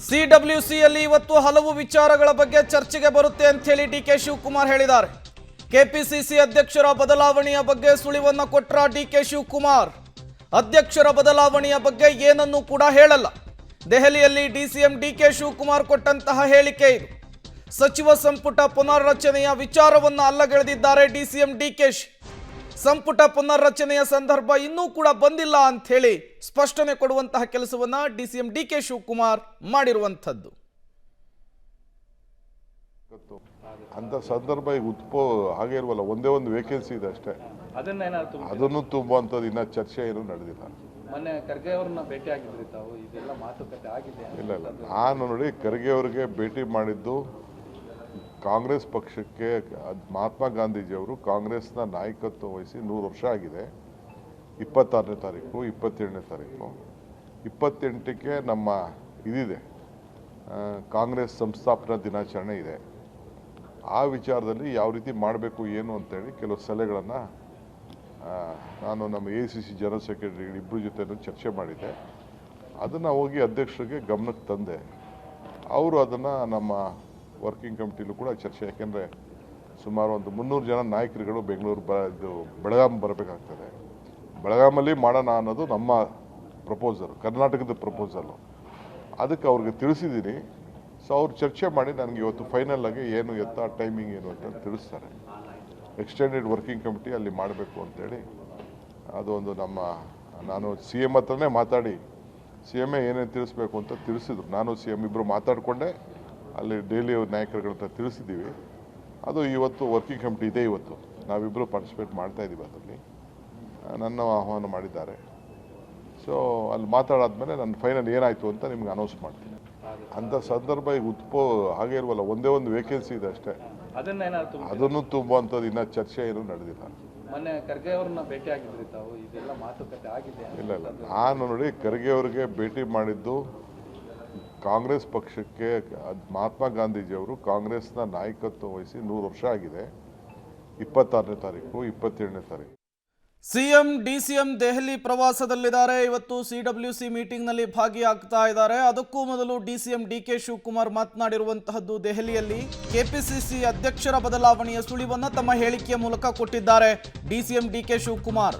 ಸಿಡಬ್ಲ್ಯೂಸಿಯಲ್ಲಿ ಇವತ್ತು ಹಲವು ವಿಚಾರಗಳ ಬಗ್ಗೆ ಚರ್ಚೆಗೆ ಬರುತ್ತೆ ಅಂತ ಹೇಳಿ ಡಿಕೆ ಶಿವಕುಮಾರ್ ಹೇಳಿದ್ದಾರೆ. ಕೆಪಿಸಿಸಿ ಅಧ್ಯಕ್ಷರ ಬದಲಾವಣೆಯ ಬಗ್ಗೆ ಸುಳಿವನ್ನ ಕೊಟ್ರ ಡಿಕೆ ಶಿವಕುಮಾರ್. ಅಧ್ಯಕ್ಷರ ಬದಲಾವಣೆಯ ಬಗ್ಗೆ ಏನನ್ನೂ ಕೂಡ ಹೇಳಲ್ಲ. ದೆಹಲಿಯಲ್ಲಿ ಡಿಸಿಎಂ ಡಿಕೆ ಶಿವಕುಮಾರ್ ಕೊಟ್ಟಂತಹ ಹೇಳಿಕೆ ಇದು. ಸಚಿವ ಸಂಪುಟ ಪುನರ್ರಚನೆಯ ವಿಚಾರವನ್ನು ಅಲ್ಲಗೆಳೆದಿದ್ದಾರೆ ಡಿಸಿಎಂ ಡಿಕೆಶಿ. ಸಂಪುಟ ಪುನರ್ರಚನೆಯ ಸಂದರ್ಭ ಇನ್ನೂ ಕೂಡ ಬಂದಿಲ್ಲ ಅಂತ ಹೇಳಿ ಸ್ಪಷ್ಟನೆ ಕೊಡುವಂತಹ ಕೆಲಸವನ್ನ ಡಿಸಿಎಂ ಡಿಕೆ ಶಿವಕುಮಾರ್ ಮಾಡಿರುವಂತದ್ದು. ಅಂತ ಸಂದರ್ಭ ಈಗ ಹಾಗೆ ಇಲ್ವಲ್ಲ, ಒಂದೇ ಒಂದು ವೇಕೆನ್ಸಿ ಇದೆ ಅಷ್ಟೇ. ಅದನ್ನು ತುಂಬುವಂಥದ್ದು ಇನ್ನ ಚರ್ಚೆ ಏನು ನಡೆದಿಲ್ಲ. ಮೊನ್ನೆ ಖರ್ಗೆ ಅವ್ರನ್ನ ಭೇಟಿ ಆಗಿದ್ರಿ ತಾವು, ಇದೆಲ್ಲ ಮಾತುಕತೆ ಆಗಿದೆ? ಇಲ್ಲ, ನಾನು ನೋಡಿ ಖರ್ಗೆ ಅವರಿಗೆ ಭೇಟಿ ಮಾಡಿದ್ದು ಕಾಂಗ್ರೆಸ್ ಪಕ್ಷಕ್ಕೆ. ಮಹಾತ್ಮ ಗಾಂಧೀಜಿಯವರು ಕಾಂಗ್ರೆಸ್ನ ನಾಯಕತ್ವ ವಹಿಸಿ 100 ವರ್ಷ ಆಗಿದೆ. 26ನೇ ತಾರೀಕು 27ನೇ ತಾರೀಕು 28ಕ್ಕೆ ನಮ್ಮ ಇದಿದೆ, ಕಾಂಗ್ರೆಸ್ ಸಂಸ್ಥಾಪನಾ ದಿನಾಚರಣೆ ಇದೆ. ಆ ವಿಚಾರದಲ್ಲಿ ಯಾವ ರೀತಿ ಮಾಡಬೇಕು ಏನು ಅಂತೇಳಿ ಕೆಲವು ಸಲಹೆಗಳನ್ನು ನಾನು ನಮ್ಮ ACC ಜನರಲ್ ಸೆಕ್ರೆಟರಿ ಇಬ್ಬರ ಜೊತೆ ಚರ್ಚೆ ಮಾಡಿದ್ದೆ. ಅದನ್ನು ಹೋಗಿ ಅಧ್ಯಕ್ಷರಿಗೆ ಗಮನಕ್ಕೆ ತಂದೆ. ಅವರು ಅದನ್ನು ನಮ್ಮ ವರ್ಕಿಂಗ್ ಕಮಿಟಿಲೂ ಕೂಡ ಚರ್ಚೆ, ಯಾಕೆಂದರೆ ಸುಮಾರು ಒಂದು 300 ಜನ ನಾಯಕರುಗಳು ಬೆಳಗಾಂ ಬರಬೇಕಾಗ್ತದೆ. ಬೆಳಗಾಮಲ್ಲಿ ಮಾಡೋಣ ಅನ್ನೋದು ನಮ್ಮ ಪ್ರಪೋಸಲ್, ಕರ್ನಾಟಕದ ಪ್ರಪೋಸಲ್ಲು. ಅದಕ್ಕೆ ಅವ್ರಿಗೆ ತಿಳಿಸಿದ್ದೀನಿ. ಸೊ ಅವ್ರು ಚರ್ಚೆ ಮಾಡಿ ನನಗೆ ಇವತ್ತು ಫೈನಲ್ ಆಗಿ ಏನು ಎತ್ತ ಟೈಮಿಂಗ್ ಏನು ಅಂತ ತಿಳಿಸ್ತಾರೆ. ಎಕ್ಸ್ಟೆಂಡೆಡ್ ವರ್ಕಿಂಗ್ ಕಮಿಟಿ ಅಲ್ಲಿ ಮಾಡಬೇಕು ಅಂತೇಳಿ ಅದೊಂದು ನಾನು CM ಹತ್ರನೇ ಮಾತಾಡಿ CM ಏನೇನು ತಿಳಿಸ್ಬೇಕು ಅಂತ ತಿಳಿಸಿದ್ರು. ನಾನು CM ಇಬ್ಬರು ಮಾತಾಡಿಕೊಂಡೆ ಅಲ್ಲಿ ಡೈಲಿ ನಾಯಕರುಗಳ ಹತ್ರ ತಿಳಿಸಿದ್ದೀವಿ. ಅದು ಇವತ್ತು ವರ್ಕಿಂಗ್ ಕಮಿಟಿ ಇದೆ. ಇವತ್ತು ನಾವಿಬ್ಬರು ಪಾರ್ಟಿಸಿಪೇಟ್ ಮಾಡ್ತಾಯಿದ್ದೀವಿ. ಅದರಲ್ಲಿ ನನ್ನ ಆಹ್ವಾನ ಮಾಡಿದ್ದಾರೆ. ಸೊ ಅಲ್ಲಿ ಮಾತಾಡಾದ್ಮೇಲೆ ನನ್ನ ಫೈನಲ್ ಏನಾಯಿತು ಅಂತ ನಿಮ್ಗೆ ಅನೌನ್ಸ್ ಮಾಡ್ತೀನಿ. ಅಂಥ ಸಂದರ್ಭ ಈಗ ಹಾಗೆ ಇಲ್ವಲ್ಲ, ಒಂದೇ ಒಂದು ವೇಕೆನ್ಸಿ ಇದೆ ಅಷ್ಟೇ. ಅದನ್ನು ತುಂಬುವಂಥದ್ದು ಇನ್ನ ಚರ್ಚೆ ಏನು ನಡೆದಿಲ್ಲ. ಮೊನ್ನೆ ಖರ್ಗೆ ಅವ್ರನ್ನ ಭೇಟಿ ಆಗಿದ್ರಿ ತಾವು, ಇದೆಲ್ಲ ಮಾತುಕತೆ ಆಗಿದೆ? ಇಲ್ಲ, ನಾನು ನೋಡಿ ಖರ್ಗೆ ಅವರಿಗೆ ಭೇಟಿ ಮಾಡಿದ್ದು ಕಾಂಗ್ರೆಸ್ ಪಕ್ಷಕ್ಕೆ. ಮಹಾತ್ಮ ಗಾಂಧೀಜಿಯವರು ಕಾಂಗ್ರೆಸ್ನ ನಾಯಕತ್ವ ವಹಿಸಿ 100 ವರ್ಷ ಆಗಿದೆ. 26ನೇ ತಾರೀಕು 27ನೇ ತಾರೀಕು ಸಿಎಂ ಡಿಸಿಎಂ ದೆಹಲಿ ಪ್ರವಾಸದಲ್ಲಿದ್ದಾರೆ. ಇವತ್ತು ಸಿಡಬ್ಲ್ಯೂಸಿ ಮೀಟಿಂಗ್ನಲ್ಲಿ ಭಾಗಿಯಾಗ್ತಾ ಇದ್ದಾರೆ. ಅದಕ್ಕೂ ಮೊದಲು ಡಿಸಿಎಂ ಡಿಕೆ ಶಿವಕುಮಾರ್ ಮಾತನಾಡಿರುವಂತಹದ್ದು ದೆಹಲಿಯಲ್ಲಿ ಕೆಪಿಸಿಸಿ ಅಧ್ಯಕ್ಷರ ಬದಲಾವಣೆಯ ಸುಳಿವನ್ನ ತಮ್ಮ ಹೇಳಿಕೆಯ ಮೂಲಕ ಕೊಟ್ಟಿದ್ದಾರೆ ಡಿಸಿಎಂ ಡಿಕೆ ಶಿವಕುಮಾರ್.